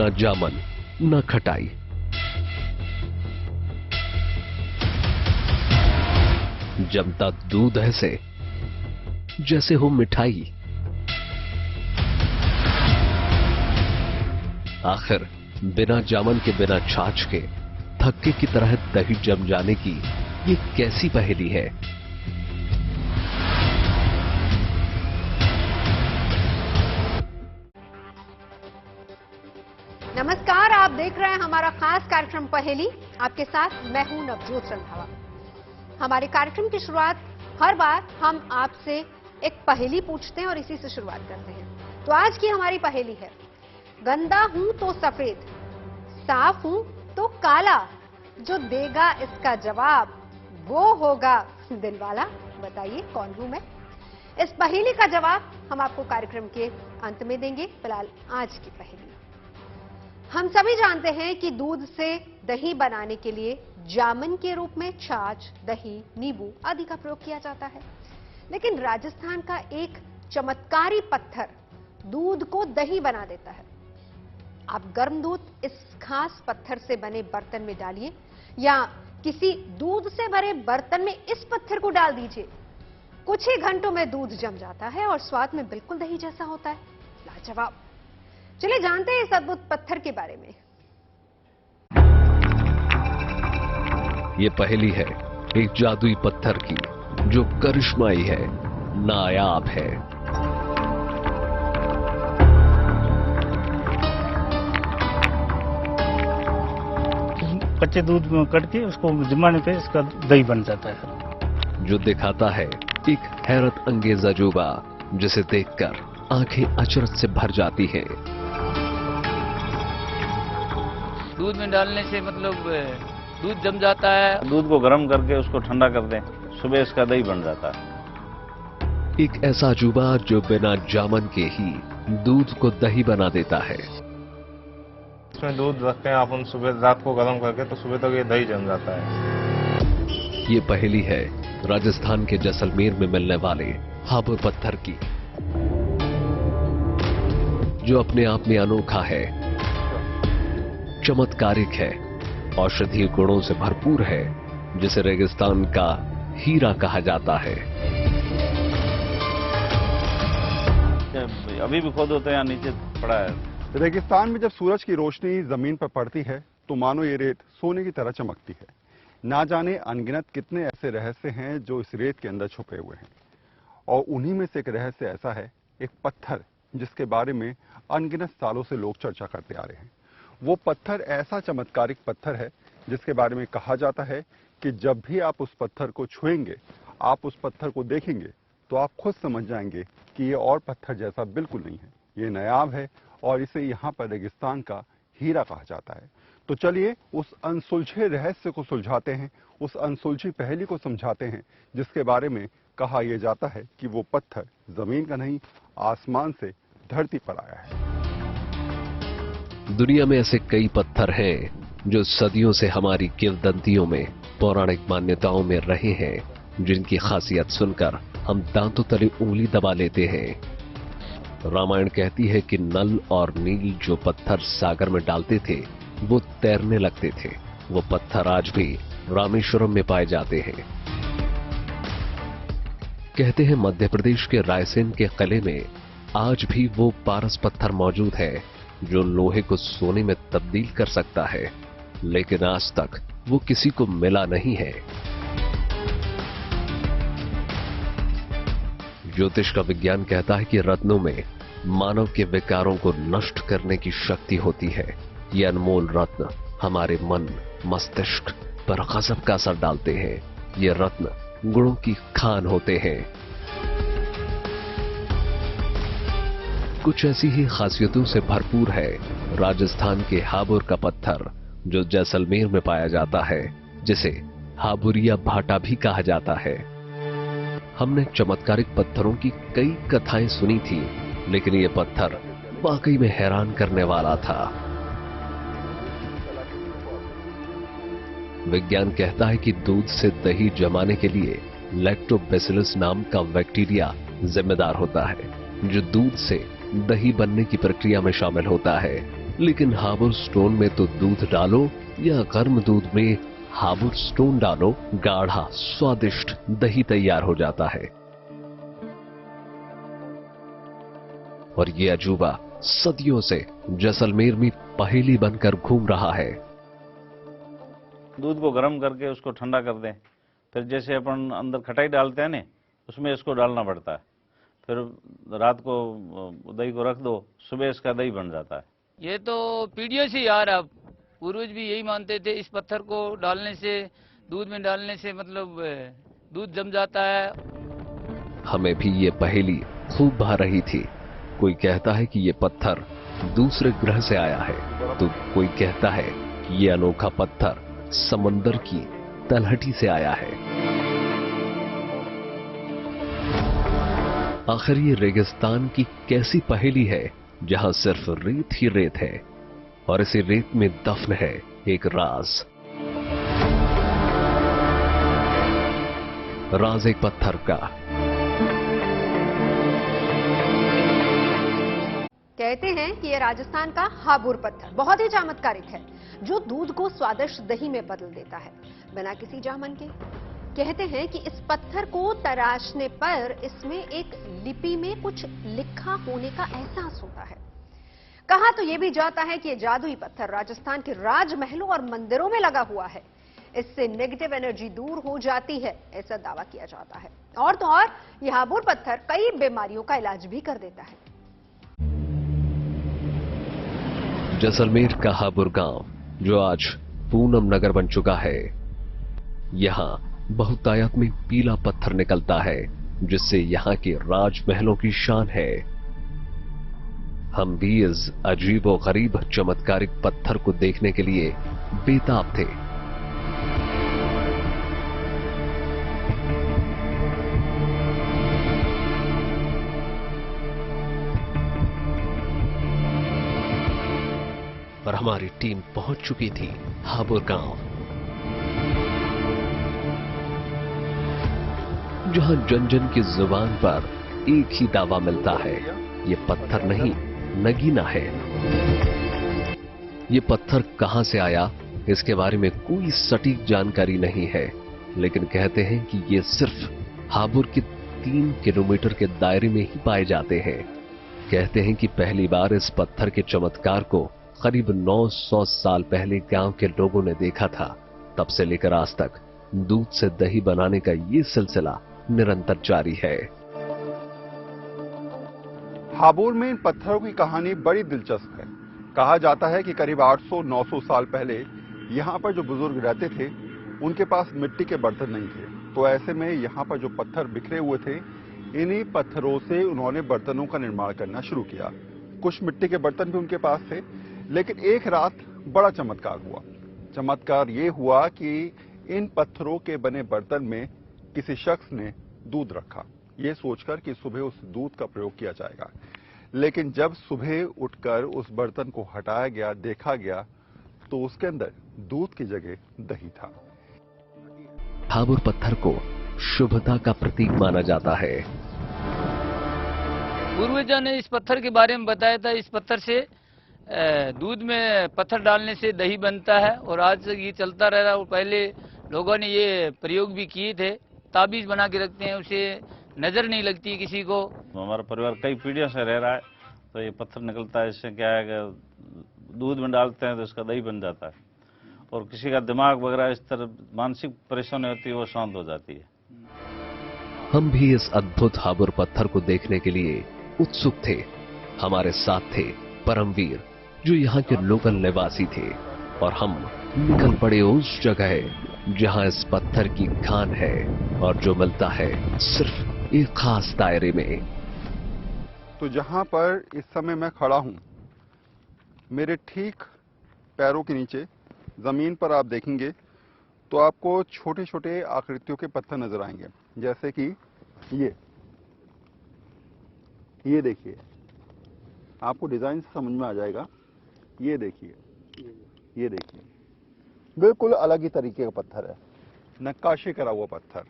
ना जामन ना खटाई, जमता दूध ऐसे जैसे हो मिठाई। आखिर बिना जामन के, बिना छाछ के थक्के की तरह दही जम जाने की ये कैसी पहेली है? नमस्कार, आप देख रहे हैं हमारा खास कार्यक्रम पहेली। आपके साथ मैं हूं नवजोत रंधावा। हमारे कार्यक्रम की शुरुआत हर बार हम आपसे एक पहेली पूछते हैं और इसी से शुरुआत करते हैं। तो आज की हमारी पहेली है, गंदा हूं तो सफेद, साफ हूं तो काला, जो देगा इसका जवाब वो होगा दिलवाला। बताइए कौन हूं मैं? इस पहेली का जवाब हम आपको कार्यक्रम के अंत में देंगे। फिलहाल आज की पहेली, हम सभी जानते हैं कि दूध से दही बनाने के लिए जामन के रूप में छाछ, दही, नींबू आदि का प्रयोग किया जाता है। लेकिन राजस्थान का एक चमत्कारी पत्थर दूध को दही बना देता है। आप गर्म दूध इस खास पत्थर से बने बर्तन में डालिए या किसी दूध से भरे बर्तन में इस पत्थर को डाल दीजिए। कुछ ही घंटों में दूध जम जाता है और स्वाद में बिल्कुल दही जैसा होता है। लाजवाब। चलिए जानते हैं इस अद्भुत पत्थर के बारे में। ये पहेली है एक जादुई पत्थर की, जो करिश्माई है, नायाब है। कच्चे दूध में कट के उसको जमाने पे इसका दही बन जाता है, जो दिखाता है एक हैरत अंगेज अजूबा, जिसे देखकर आंखें अचरज से भर जाती हैं। दूध में डालने से मतलब दूध जम जाता है। दूध को गर्म करके उसको ठंडा कर दें, सुबह इसका दही बन जाता है। एक ऐसा अजूबा जो बिना जामन के ही दूध को दही बना देता है। इसमें दूध रखते हैं आप, उन सुबह रात को गर्म करके, तो सुबह तक ये दही जम जाता है। ये पहेली है राजस्थान के जैसलमेर में मिलने वाले हाबुर पत्थर की, जो अपने आप में अनोखा है, चमत्कारिक है, औषधीय गुणों से भरपूर है, जिसे रेगिस्तान का हीरा कहा जाता है। अभी भी खोदो तो यहाँ नीचे पड़ा है। रेगिस्तान में जब सूरज की रोशनी जमीन पर पड़ती है तो मानो ये रेत सोने की तरह चमकती है। ना जाने अनगिनत कितने ऐसे रहस्य हैं जो इस रेत के अंदर छुपे हुए हैं, और उन्हीं में से एक रहस्य ऐसा है, एक पत्थर जिसके बारे में अनगिनत सालों से लोग चर्चा करते आ रहे हैं। वो पत्थर ऐसा चमत्कारिक पत्थर है जिसके बारे में कहा जाता है कि जब भी आप उस पत्थर को छुएंगे, आप उस पत्थर को देखेंगे, तो आप खुद समझ जाएंगे कि ये और पत्थर जैसा बिल्कुल नहीं है, ये नायाब है और इसे यहाँ पर रेगिस्तान का हीरा कहा जाता है। तो चलिए उस अनसुलझे रहस्य को सुलझाते हैं, उस अनसुलझी पहेली को समझाते हैं, जिसके बारे में कहा यह जाता है कि वो पत्थर जमीन का नहीं, आसमान से धरती पर आया है। दुनिया में ऐसे कई पत्थर हैं जो सदियों से हमारी किंवदंतियों में, पौराणिक मान्यताओं में रहे हैं, जिनकी खासियत सुनकर हम दांतों तले उंगली दबा लेते हैं। रामायण कहती है कि नल और नील जो पत्थर सागर में डालते थे वो तैरने लगते थे। वो पत्थर आज भी रामेश्वरम में पाए जाते हैं। कहते हैं मध्य प्रदेश के रायसेन के किले में आज भी वो पारस पत्थर मौजूद है जो लोहे को सोने में तब्दील कर सकता है, लेकिन आज तक वो किसी को मिला नहीं है। ज्योतिष का विज्ञान कहता है कि रत्नों में मानव के विकारों को नष्ट करने की शक्ति होती है। ये अनमोल रत्न हमारे मन, मस्तिष्क पर गजब का असर डालते हैं। ये रत्न गुणों की खान होते हैं। कुछ ऐसी ही खासियतों से भरपूर है राजस्थान के हाबुर का पत्थर, जो जैसलमेर में पाया जाता है, जिसे हाबुरिया भाटा भी कहा जाता है। हमने चमत्कारिक पत्थरों की कई कथाएं सुनी थी, लेकिन यह पत्थर वाकई में हैरान करने वाला था। विज्ञान कहता है कि दूध से दही जमाने के लिए लैक्टोबैसिलस नाम का बैक्टीरिया जिम्मेदार होता है, जो दूध से दही बनने की प्रक्रिया में शामिल होता है। लेकिन हाबुर स्टोन में तो दूध डालो या गर्म दूध में हाबुर स्टोन डालो, गाढ़ा स्वादिष्ट दही तैयार हो जाता है। और ये अजूबा सदियों से जैसलमेर में पहेली बनकर घूम रहा है। दूध को गर्म करके उसको ठंडा कर दें, फिर जैसे अपन अंदर खटाई डालते हैं ना, उसमें इसको डालना पड़ता है। फिर रात को दही को रख दो, सुबह इसका दही बन जाता है। ये तो पीढ़ियों से यार, अब पूर्वज भी यही मानते थे, इस पत्थर को डालने से, दूध में डालने से मतलब दूध जम जाता है। हमें भी ये पहेली खूब भा रही थी। कोई कहता है कि ये पत्थर दूसरे ग्रह से आया है, तो कोई कहता है कि ये अनोखा पत्थर समंदर की तलहटी से आया है। आखिर ये रेगिस्तान की कैसी पहेली है जहां सिर्फ रेत ही रेत है और इसी रेत में दफन है एक राज। राज एक पत्थर का। कहते हैं कि यह राजस्थान का हाबुर पत्थर बहुत ही चमत्कारिक है, जो दूध को स्वादिष्ट दही में बदल देता है बिना किसी जामन के। कहते हैं कि इस पत्थर को तराशने पर इसमें एक लिपि में कुछ लिखा होने का एहसास होता है। कहा तो यह भी जाता है कि यह जादुई पत्थर राजस्थान के राजमहलों और मंदिरों में लगा हुआ है। इससे नेगेटिव एनर्जी दूर हो जाती है, ऐसा दावा किया जाता है। और तो और यह हाबुर पत्थर कई बीमारियों का इलाज भी कर देता है। जैसलमेर का हाबुर गांव, जो आज पूनम नगर बन चुका है, यहां बहुतायत में पीला पत्थर निकलता है, जिससे यहां के राजमहलों की शान है। हम भी इस अजीब और गरीब चमत्कारिक पत्थर को देखने के लिए बेताब थे। और हमारी टीम पहुंच चुकी थी हाबुर गांव, जहां जन जन की जुबान पर एक ही दावा मिलता है, ये पत्थर नहीं नगीना है। ये पत्थर कहां से आया, इसके बारे में कोई सटीक जानकारी नहीं है, लेकिन कहते हैं कि ये सिर्फ हाबुर के 3 किलोमीटर के दायरे में ही पाए जाते हैं। कहते हैं कि पहली बार इस पत्थर के चमत्कार को करीब 900 साल पहले गांव के लोगों ने देखा था। तब से लेकर आज तक दूध से दही बनाने का ये सिलसिला निरंतर जारी है। हाबुर में इन पत्थरों की कहानी बड़ी दिलचस्प है। कहा जाता है कि करीब 800-900 साल पहले यहाँ पर जो बुजुर्ग रहते थे, उनके पास मिट्टी के बर्तन नहीं थे, तो ऐसे में यहाँ पर जो पत्थर बिखरे हुए थे, इन्हीं पत्थरों से उन्होंने बर्तनों का निर्माण करना शुरू किया। कुछ मिट्टी के बर्तन भी उनके पास थे, लेकिन एक रात बड़ा चमत्कार हुआ। चमत्कार ये हुआ कि इन पत्थरों के बने बर्तन में किसी शख्स ने दूध रखा, ये सोचकर कि सुबह उस दूध का प्रयोग किया जाएगा। लेकिन जब सुबह उठकर उस बर्तन को हटाया गया, देखा गया, तो उसके अंदर दूध की जगह दही था। हाबुर पत्थर को शुभता का प्रतीक माना जाता है। पूर्वजों ने इस पत्थर के बारे में बताया था, इस पत्थर से दूध में पत्थर डालने से दही बनता है, और आज तक ये चलता रह रहा है। और पहले लोगों ने ये प्रयोग भी किए थे। ताबीज बना के रखते हैं, उसे नजर नहीं लगती किसी को। हमारा परिवार कई पीढ़ियों से रह रहा है, तो ये पत्थर निकलता है। इससे क्या है कि दूध में डालते हैं तो इसका दही बन जाता है, और किसी का दिमाग वगैरह इस तरह मानसिक परेशानी होती है, वो शांत हो जाती है। हम भी इस अद्भुत हाबुर पत्थर को देखने के लिए उत्सुक थे। हमारे साथ थे परमवीर, जो यहाँ के लोकल निवासी थे, और हम निकल पड़े उस जगह जहाँ इस पत्थर की खान है, और जो मिलता है सिर्फ एक खास दायरे में। तो जहां पर इस समय मैं खड़ा हूं, मेरे ठीक पैरों के नीचे जमीन पर आप देखेंगे तो आपको छोटे छोटे आकृतियों के पत्थर नजर आएंगे, जैसे कि ये देखिए, आपको डिजाइन से समझ में आ जाएगा। ये देखिए, ये देखिए, बिल्कुल अलग ही तरीके का पत्थर है, नक्काशी करा हुआ पत्थर।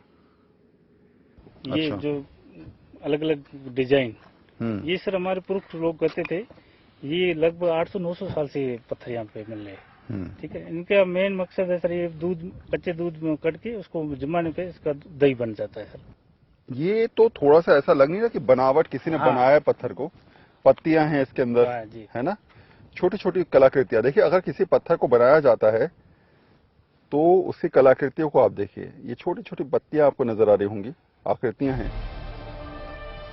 ये अच्छा। जो अलग अलग डिजाइन, ये सर हमारे पुरख लोग कहते थे ये लगभग 800-900 साल से ये पत्थर यहाँ पे मिल रहे हैं। ठीक है, इनका मेन मकसद है सर, ये कच्चे दूध में कट के उसको जमाने पे इसका दही बन जाता है सर। ये तो थोड़ा सा ऐसा लग नहीं रहा कि बनावट किसी ने हाँ। बनाया है पत्थर को। पत्तियां हैं इसके अंदर, हाँ जी। है ना, छोटी छोटी कलाकृतियां। देखिए, अगर किसी पत्थर को बनाया जाता है तो उसकी कलाकृतियों को आप देखिए, ये छोटी छोटी पत्तियां आपको नजर आ रही होंगी, आकृतियां हैं।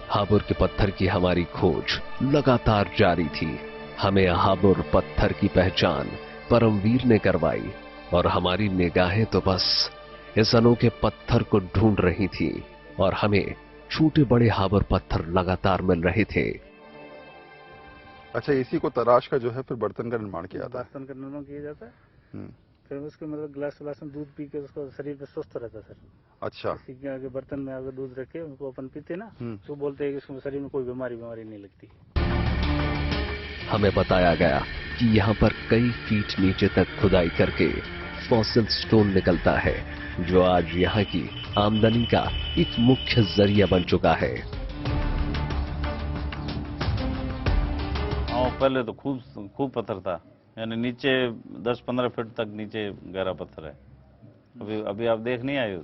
हाबुर के पत्थर की हमारी खोज लगातार जारी थी। हमें हाबुर पत्थर की पहचान परमवीर ने करवाई और हमारी निगाहें तो बस इस अनोखे पत्थर को ढूंढ रही थी और हमें छोटे बड़े हाबुर पत्थर लगातार मिल रहे थे। अच्छा, इसी को तराश का जो है फिर बर्तन का निर्माण किया जाता है। बर्तन का निर्माण किया जाता है, फिर उसके मतलब गिलास विलास में दूध पी के उसको शरीर में स्वस्थ रहता है सर। अच्छा, किसी के आगे बर्तन में अगर दूध रखे उनको अपन पीते ना, तो बोलते हैं कि इसको शरीर में कोई बीमारी नहीं लगती। हमें बताया गया कि यहाँ पर कई फीट नीचे तक खुदाई करके फॉसिल स्टोन निकलता है, जो आज यहाँ की आमदनी का एक मुख्य जरिया बन चुका है। हाँ, पहले तो खूब पत्थर था, यानी नीचे 10-15 फीट तक नीचे गहरा पत्थर है। अभी आप देख नहीं आए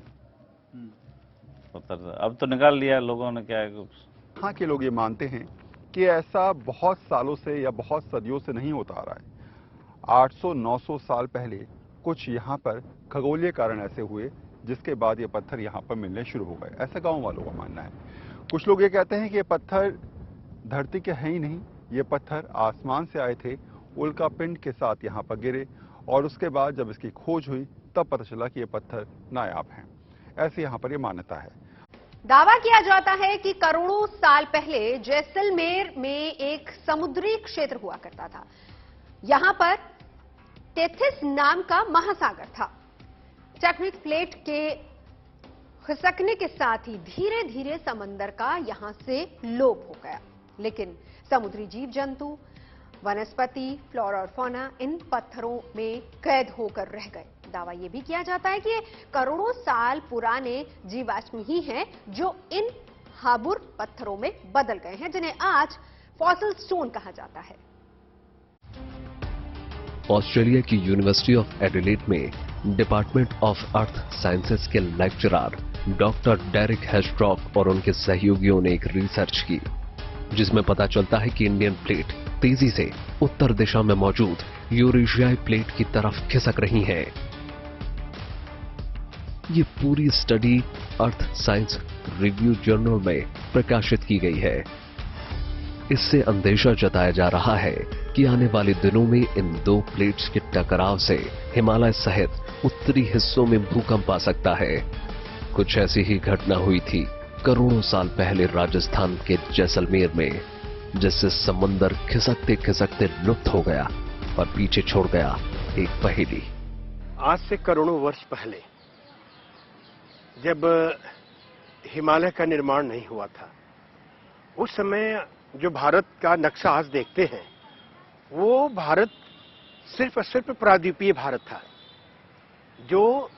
पत्थर, अब तो निकाल लिया लोगों ने। क्या है, यहाँ के लोग ये मानते हैं कि ऐसा बहुत सालों से या बहुत सदियों से नहीं होता आ रहा है। 800-900 साल पहले कुछ यहाँ पर खगोलीय कारण ऐसे हुए जिसके बाद ये पत्थर यहाँ पर मिलने शुरू हो गए, ऐसा गांव वालों का मानना है। कुछ लोग ये कहते हैं कि ये पत्थर धरती के हैं ही नहीं, ये पत्थर आसमान से आए थे, उल्का पिंड के साथ यहाँ पर गिरे और उसके बाद जब इसकी खोज हुई तब पता चला कि ये पत्थर नायाब हैं। ऐसी यहाँ पर ये मान्यता है। दावा किया जाता है कि करोड़ों साल पहले जैसलमेर में एक समुद्री क्षेत्र हुआ करता था। यहां पर टेथिस नाम का महासागर था। टेक्टोनिक प्लेट के खिसकने के साथ ही धीरे धीरे समंदर का यहां से लोप हो गया, लेकिन समुद्री जीव जंतु, वनस्पति, फ्लोरा और फौना इन पत्थरों में कैद होकर रह गए। दावा यह भी किया जाता है कि ये करोड़ों साल पुराने जीवाश्म ही हैं जो इन हाबुर पत्थरों में बदल गए हैं, जिन्हें आज फॉसिल स्टोन कहा जाता है। ऑस्ट्रेलिया की यूनिवर्सिटी ऑफ एडिलेड में डिपार्टमेंट ऑफ अर्थ साइंसेस के लेक्चरर डॉक्टर डेरिक हेस्ट्रॉक और उनके सहयोगियों ने एक रिसर्च की, जिसमें पता चलता है कि इंडियन प्लेट तेजी से उत्तर दिशा में मौजूद यूरेशियाई प्लेट की तरफ खिसक रही है। ये पूरी study earth science review journal में प्रकाशित की गई है। इससे अंदेशा जताया जा रहा है कि आने वाले दिनों में इन दो प्लेट्स के टकराव से हिमालय सहित उत्तरी हिस्सों में भूकंप आ सकता है। कुछ ऐसी ही घटना हुई थी करोड़ों साल पहले राजस्थान के जैसलमेर में, जिससे समंदर खिसकते खिसकते लुप्त हो गया और पीछे छोड़ गया एक पहेली। आज से करोड़ों वर्ष पहले जब हिमालय का निर्माण नहीं हुआ था, उस समय जो भारत का नक्शा आज देखते हैं वो भारत सिर्फ और सिर्फ प्रायद्वीपीय भारत था, जो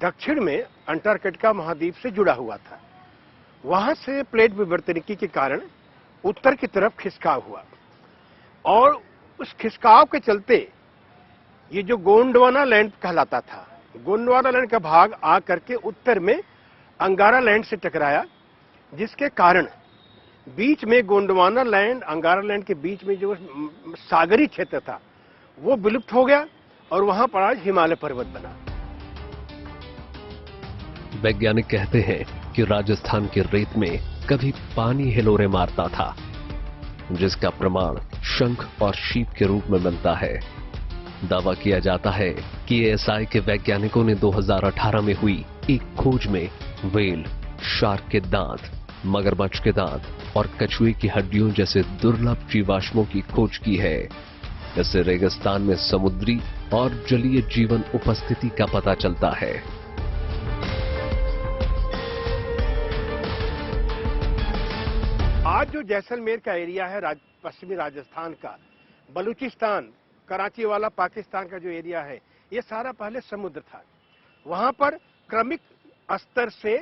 दक्षिण में अंटार्कटिका महाद्वीप से जुड़ा हुआ था। वहां से प्लेट विवर्तनिकी के कारण उत्तर की तरफ खिसकाव हुआ और उस खिसकाव के चलते ये जो गोंडवाना लैंड कहलाता था, गोंडवाना लैंड का भाग आ करके उत्तर में अंगारा लैंड से टकराया, जिसके कारण बीच में गोंडवाना लैंड अंगारा लैंड के बीच में जो सागरी क्षेत्र था वो विलुप्त हो गया और वहां पर आज हिमालय पर्वत बना। वैज्ञानिक कहते हैं कि राजस्थान के रेत में कभी पानी हिलोरे मारता था, जिसका प्रमाण शंख और शीप के रूप में मिलता है। दावा किया जाता है कि एएसआई के वैज्ञानिकों ने 2018 में हुई एक खोज में व्हेल, शार्क के दांत, मगरमच्छ के दांत और कछुए की हड्डियों जैसे दुर्लभ जीवाश्मों की खोज की है। इससे रेगिस्तान में समुद्री और जलीय जीवन उपस्थिति का पता चलता है। आज जो जैसलमेर का एरिया है पश्चिमी राजस्थान का, बलूचिस्तान, कराची वाला पाकिस्तान का जो एरिया है, ये सारा पहले समुद्र था। वहां पर क्रमिक स्तर से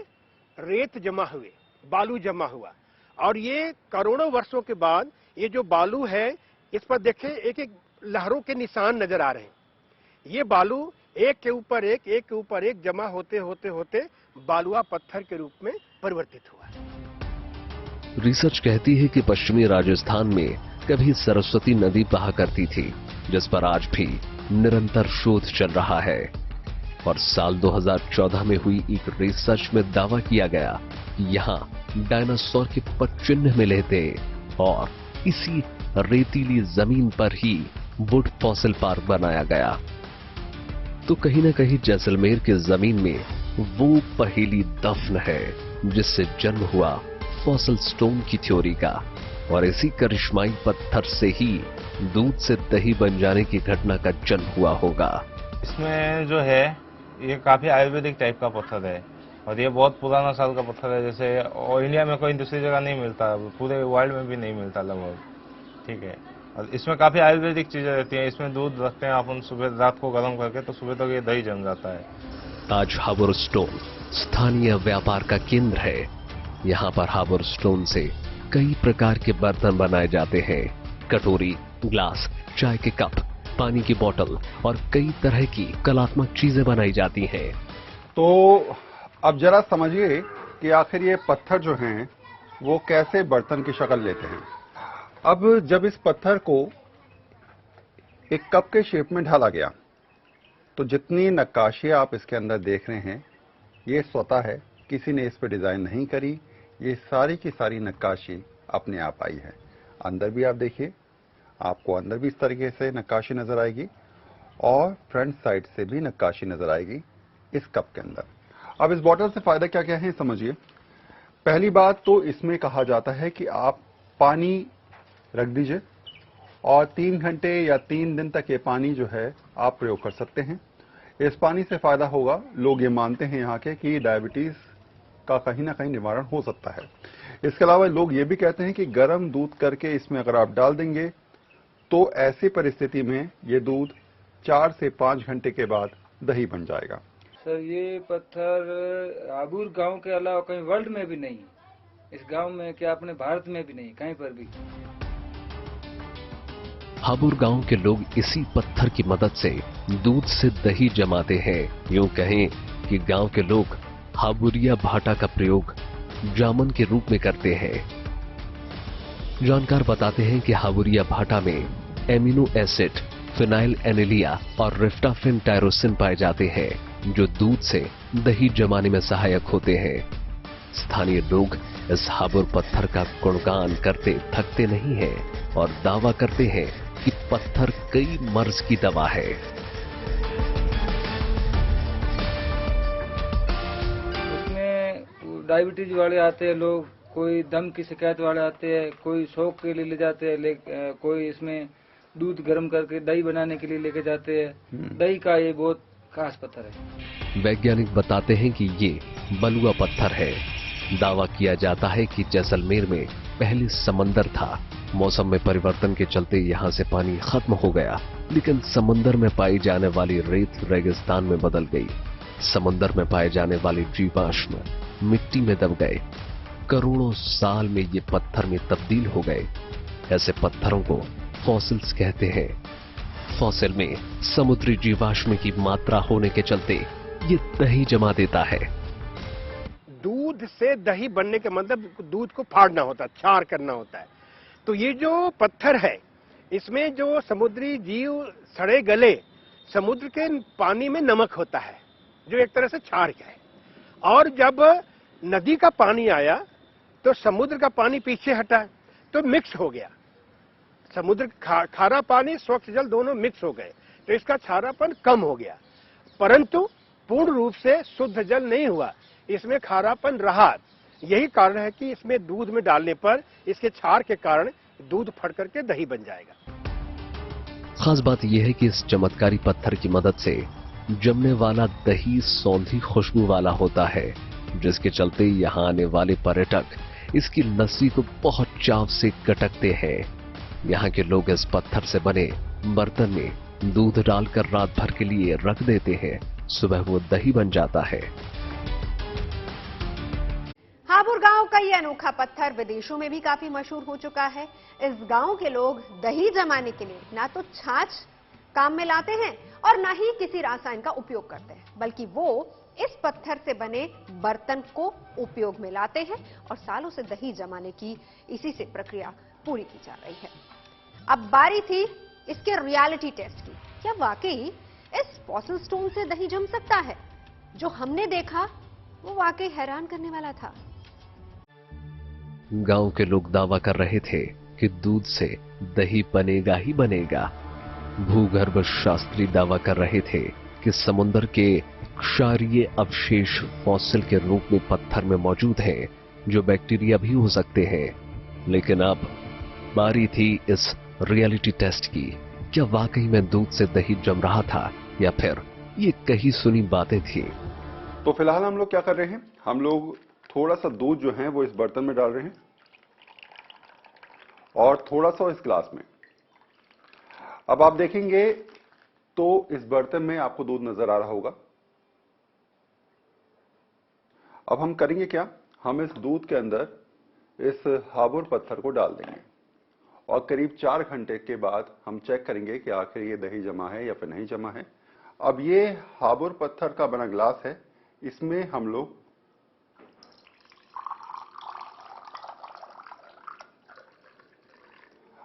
रेत जमा हुए, बालू जमा हुआ और ये करोड़ों वर्षों के बाद ये जो बालू है इस पर देखें, एक एक लहरों के निशान नजर आ रहे हैं। ये बालू एक के ऊपर एक जमा होते होते होते बालुआ पत्थर के रूप में परिवर्तित हुआ। रिसर्च कहती है कि पश्चिमी राजस्थान में कभी सरस्वती नदी बहा करती थी, जिस पर आज भी निरंतर शोध चल रहा है। और साल 2014 में हुई एक रिसर्च में दावा किया गया कि यहाँ डायनासोर के पदचिह्न मिले थे और इसी रेतीली जमीन पर ही वुड फॉसिल पार्क बनाया गया। तो कहीं ना कहीं जैसलमेर की जमीन में वो पहेली दफन है जिससे जन्म हुआ फॉसिल स्टोन की थ्योरी का। और इसी करिश्माई पत्थर से ही दूध से दही बन जाने की घटना का जन्म हुआ होगा। इसमें जो है ये काफी आयुर्वेदिक टाइप का पत्थर है और ये बहुत पुराना साल का पत्थर है। जैसे और इंडिया में कोई दूसरी जगह नहीं मिलता, पूरे वर्ल्ड में भी नहीं मिलता लगभग, ठीक है। और इसमें काफी आयुर्वेदिक चीजें रहती हैं। इसमें दूध रखते हैं अपन सुबह, रात को गर्म करके, तो सुबह तक ये दही जम जाता है। आज हाबुर स्टोन स्थानीय व्यापार का केंद्र है। यहाँ पर हाबुर स्टोन से कई प्रकार के बर्तन बनाए जाते हैं। कटोरी, ग्लास, चाय के कप, पानी की बोतल और कई तरह की कलात्मक चीजें बनाई जाती हैं। तो अब जरा समझिए कि आखिर ये पत्थर जो हैं वो कैसे बर्तन की शक्ल लेते हैं। अब जब इस पत्थर को एक कप के शेप में ढाला गया तो जितनी नक्काशी आप इसके अंदर देख रहे हैं ये स्वतः है, किसी ने इस पर डिजाइन नहीं करी। ये सारी की सारी नक्काशी अपने आप आई है। अंदर भी आप देखिए, आपको अंदर भी इस तरीके से नक्काशी नजर आएगी और फ्रंट साइड से भी नक्काशी नजर आएगी इस कप के अंदर। अब इस बॉटल से फायदा क्या क्या है समझिए। पहली बात तो इसमें कहा जाता है कि आप पानी रख दीजिए और 3 घंटे या 3 दिन तक ये पानी जो है आप प्रयोग कर सकते हैं। इस पानी से फायदा होगा, लोग ये मानते हैं यहाँ के कि डायबिटीज का कहीं ना कहीं निवारण हो सकता है। इसके अलावा लोग ये भी कहते हैं कि गर्म दूध करके इसमें अगर आप डाल देंगे तो ऐसी परिस्थिति में ये दूध 4 से 5 घंटे के बाद दही बन जाएगा। सर ये पत्थर हाबुर गांव के अलावा कहीं वर्ल्ड में भी नहीं, इस गांव में क्या अपने भारत में भी नहीं, कहीं पर भी। हाबुर गांव के लोग इसी पत्थर की मदद से दूध से दही जमाते हैं। यूं कहें कि गांव के लोग हाबुरिया भाटा का प्रयोग जामुन के रूप में करते हैं। जानकार बताते हैं कि हाबुरिया भाटा में एमिनो एसिड, फिनाइल एनिलिया और रिफ्टाफिन टायरोसिन पाए जाते हैं जो दूध से दही जमाने में सहायक होते हैं। स्थानीय लोग इस हाबुर पत्थर का गुणगान करते थकते नहीं हैं और दावा करते हैं कि पत्थर कई मर्ज की दवा है। इसमें डायबिटीज वाले आते हैं लोग, कोई दम की शिकायत वाले आते हैं, कोई शौक के लिए ले जाते हैं, कोई इसमें दूध गर्म करके दही बनाने के लिए लेके जाते हैं। दही का ये बहुत खास पत्थर है। वैज्ञानिक बताते हैं कि ये बलुआ पत्थर है। दावा किया जाता है कि जैसलमेर में पहले समंदर था। मौसम में परिवर्तन के चलते यहाँ से पानी खत्म हो गया, लेकिन समंदर में पाई जाने वाली रेत रेगिस्तान में बदल गई। समंदर में पाए जाने वाले जीवाश्म मिट्टी में दब गए। करोड़ों साल में ये पत्थर में तब्दील हो गए। ऐसे पत्थरों को फॉसिल्स कहते हैं। फॉसिल में समुद्री जीवाश्म की मात्रा होने के चलते ये दही जमा देता है। दूध से दही बनने का मतलब दूध को फाड़ना होता है, छार करना होता है। तो ये जो पत्थर है इसमें जो समुद्री जीव सड़े गले समुद्र के पानी में नमक होता है जो एक तरह से क्षार है। और जब नदी का पानी आया तो समुद्र का पानी पीछे हटा तो मिक्स हो गया। समुद्र खारा पानी स्वच्छ जल दोनों मिक्स हो गए तो इसका क्षारापन कम हो गया, परंतु पूर्ण रूप से शुद्ध जल नहीं हुआ, इसमें खारापन रहा। यही कारण है कि इसमें दूध में डालने पर इसके क्षार के कारण दूध फट करके दही बन जाएगा। खास बात यह है कि इस चमत्कारी पत्थर की मदद से जमने वाला दही सौंधी खुशबू वाला होता है, जिसके चलते यहाँ आने वाले पर्यटक इसकी लस्सी को बहुत चाव से कटकते हैं। यहाँ के लोग इस पत्थर से बने बर्तन में दूध डालकर रात भर के लिए रख देते हैं। सुबह वो दही बन जाता है। हाबुर गांव का ये अनोखा पत्थर विदेशों में भी काफी मशहूर हो चुका है। इस गांव के लोग दही जमाने के लिए ना तो छाछ काम में लाते हैं और ना ही किसी रासायन का उपयोग करते हैं, बल्कि वो इस पत्थर से बने बर्तन को उपयोग में लाते हैं और सालों से दही जमाने की इसी से प्रक्रिया पूरी की जा रही है। अब बारी थी इसके रियलिटी टेस्ट की। क्या वाकई इस फॉसिल स्टोन से दही जम सकता है? जो हमने देखा वो वाकई हैरान करने वाला था। गांव के लोग दावा कर रहे थे कि दूध से दही बनेगा ही बनेगा। भूगर्भ शास्त्री दावा कर रहे थे कि समुद्र के क्षारीय अवशेष फॉसिल के रूप में पत्थर में मौजूद हैं, जो बैक्टीरिया भी हो सकते हैं। लेकिन अब बारी थी इस रियलिटी टेस्ट की। क्या वाकई में दूध से दही जम रहा था या फिर ये कहीं सुनी बातें थी? तो फिलहाल हम लोग क्या कर रहे हैं, हम लोग थोड़ा सा दूध जो है वो इस बर्तन में डाल रहे हैं और थोड़ा सा इस ग्लास में। अब आप देखेंगे तो इस बर्तन में आपको दूध नजर आ रहा होगा। अब हम करेंगे क्या, हम इस दूध के अंदर इस हाबुर पत्थर को डाल देंगे और करीब 4 घंटे के बाद हम चेक करेंगे कि आखिर ये दही जमा है या फिर नहीं जमा है। अब ये हाबुर पत्थर का बना ग्लास है, इसमें हम लोग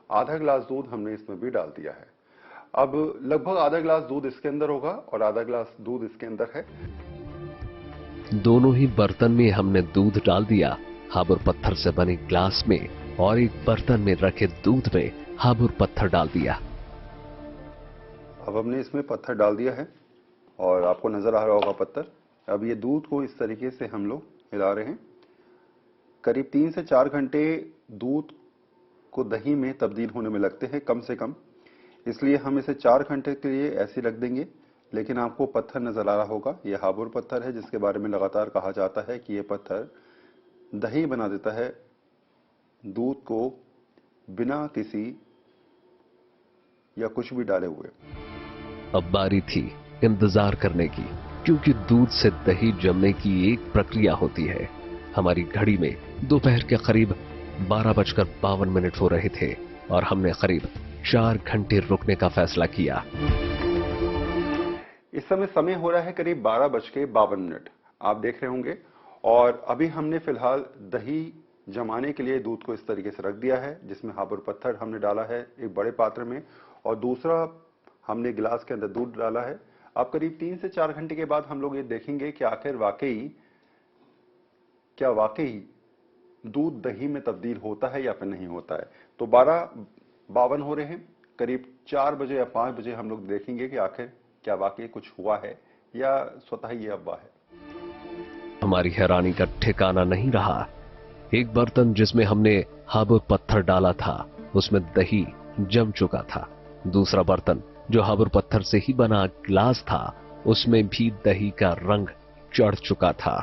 आधा ग्लास दूध हमने इसमें भी डाल दिया है। अब लगभग आधा ग्लास दूध इसके अंदर होगा और आधा ग्लास दूध इसके अंदर है। दोनों ही बर्तन में हमने दूध डाल दिया, हाबुर पत्थर से बने ग्लास में, और एक बर्तन में रखे दूध में हाबुर पत्थर डाल दिया। अब हमने इसमें पत्थर डाल दिया है और आपको नजर आ रहा होगा पत्थर। अब ये दूध को इस तरीके से हम लोग हिला रहे हैं। करीब 3 से 4 घंटे दूध को दही में तब्दील होने में लगते हैं कम से कम, इसलिए हम इसे 4 घंटे के लिए ऐसे रख देंगे। लेकिन आपको पत्थर नजर आ रहा होगा, यह हाबुर पत्थर है जिसके बारे में लगातार कहा जाता है कि यह पत्थर दही बना देता है, दूध को बिना किसी या कुछ भी डाले हुए। अब बारी थी इंतजार करने की, क्योंकि दूध से दही जमने की एक प्रक्रिया होती है। हमारी घड़ी में दोपहर के करीब 12:52 हो रहे थे और हमने करीब 4 घंटे रुकने का फैसला किया। इस समय हो रहा है करीब 12:52। आप देख रहे होंगे। और अभी हमने फिलहाल दही जमाने के लिए दूध को इस तरीके से रख दिया है, जिसमें हाबुर पत्थर हमने डाला है एक बड़े पात्र में और दूसरा हमने गिलास के अंदर दूध डाला है। अब करीब 3 से 4 घंटे के बाद हम लोग ये देखेंगे कि आखिर वाकई दूध दही में तब्दील होता है या फिर नहीं होता है। तो 12:52 हो रहे हैं, करीब 4 बजे या 5 बजे हम लोग देखेंगे कि आखिर क्या वाकई कुछ हुआ है या स्वतः ही अफवाह है। हमारी हैरानी का ठिकाना नहीं रहा। एक बर्तन जिसमें हमने हाबुर पत्थर डाला था उसमें दही जम चुका था। दूसरा बर्तन जो हाबुर पत्थर से ही बना ग्लास था उसमें भी दही का रंग चढ़ चुका था।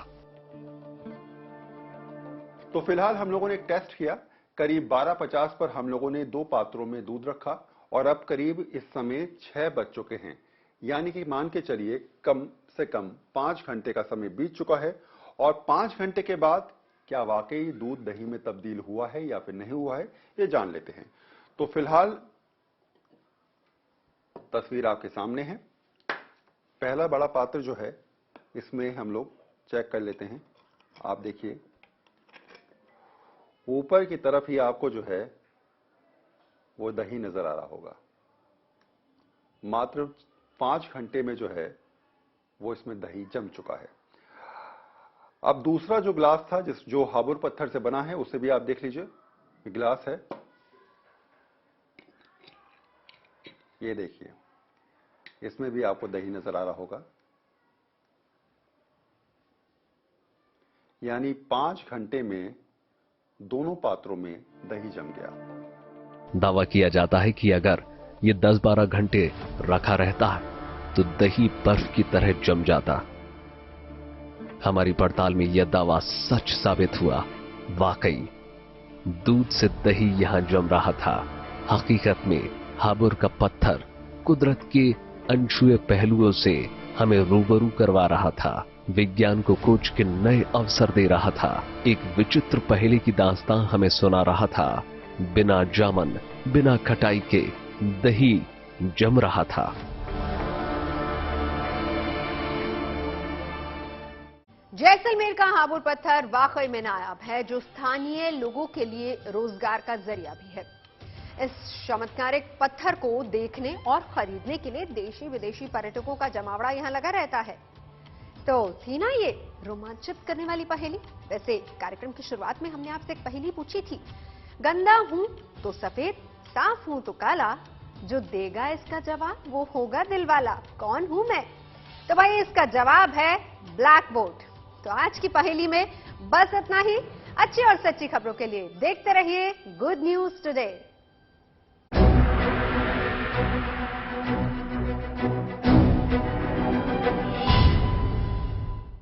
तो फिलहाल हम लोगों ने एक टेस्ट किया। करीब 12:50 पर हम लोगों ने 2 पात्रों में दूध रखा और अब करीब इस समय 6 बज चुके हैं, यानी कि मान के चलिए कम से कम 5 घंटे का समय बीत चुका है। और 5 घंटे के बाद क्या वाकई दूध दही में तब्दील हुआ है या फिर नहीं हुआ है, ये जान लेते हैं। तो फिलहाल तस्वीर आपके सामने है। पहला बड़ा पात्र जो है इसमें हम लोग चेक कर लेते हैं। आप देखिए ऊपर की तरफ ही आपको जो है वो दही नजर आ रहा होगा। मात्र 5 घंटे में जो है वो इसमें दही जम चुका है। अब दूसरा जो ग्लास था जो हाबुर पत्थर से बना है उसे भी आप देख लीजिए। ग्लास है, ये देखिए, इसमें भी आपको दही नजर आ रहा होगा। यानी 5 घंटे में दोनों पात्रों में दही जम गया। दावा किया जाता है कि अगर ये 10-12 घंटे रखा रहता तो दही बर्फ की तरह जम जाता। हमारी पड़ताल में यह दावा सच साबित हुआ। वाकई दूध से दही यहां जम रहा था। हकीकत में हाबुर का पत्थर कुदरत के अनछुए पहलुओं से हमें रूबरू करवा रहा था। विज्ञान को खोज के नए अवसर दे रहा था। एक विचित्र पहेली की दास्तां हमें सुना रहा था। बिना जामन, बिना खटाई के दही जम रहा था। जैसलमेर का हाबुड़ पत्थर वाकई में नायाब है, जो स्थानीय लोगों के लिए रोजगार का जरिया भी है। इस चमत्कारिक पत्थर को देखने और खरीदने के लिए देशी विदेशी पर्यटकों का जमावड़ा यहां लगा रहता है। तो थी ना ये रोमांचित करने वाली पहेली। वैसे कार्यक्रम की शुरुआत में हमने आपसे एक पहेली पूछी थी, गंदा हूं तो सफेद, साफ हूं तो काला, जो देगा इसका जवाब वो होगा दिलवाला। कौन हूं मैं? तो भाई इसका जवाब है ब्लैक बोर्ड। तो आज की पहेली में बस इतना ही। अच्छी और सच्ची खबरों के लिए देखते रहिए गुड न्यूज टुडे।